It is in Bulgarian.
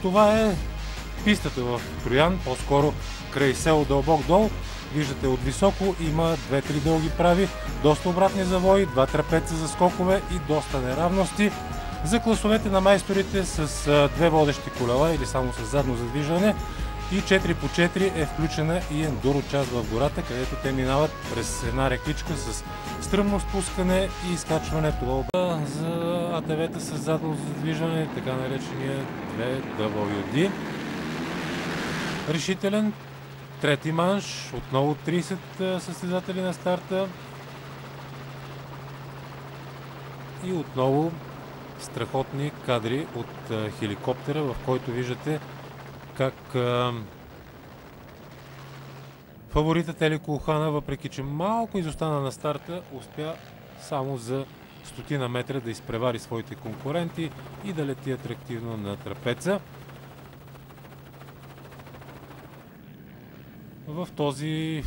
Това е пистата в Троян, по-скоро край село Дълбок дол. Виждате от високо има 2-3 дълги прави, доста обратни завои, 2 трапеца за скокове и доста неравности. За класовете на майсторите с 2 водещи колела или само с задно задвижване и 4x4 е включена и ендуро част в гората, където те минават през една рекичка с стръмно спускане и изкачване. Това за АТВ-та с задно задвижване, така наречения 2WD. Решителен трети манш, отново 30 състезатели на старта и отново страхотни кадри от хеликоптера, в който виждате как фаворитът Елико Охана, въпреки че малко изостана на старта, успя само за стотина метра да изпревари своите конкуренти и да лети атрактивно на трапеца. В този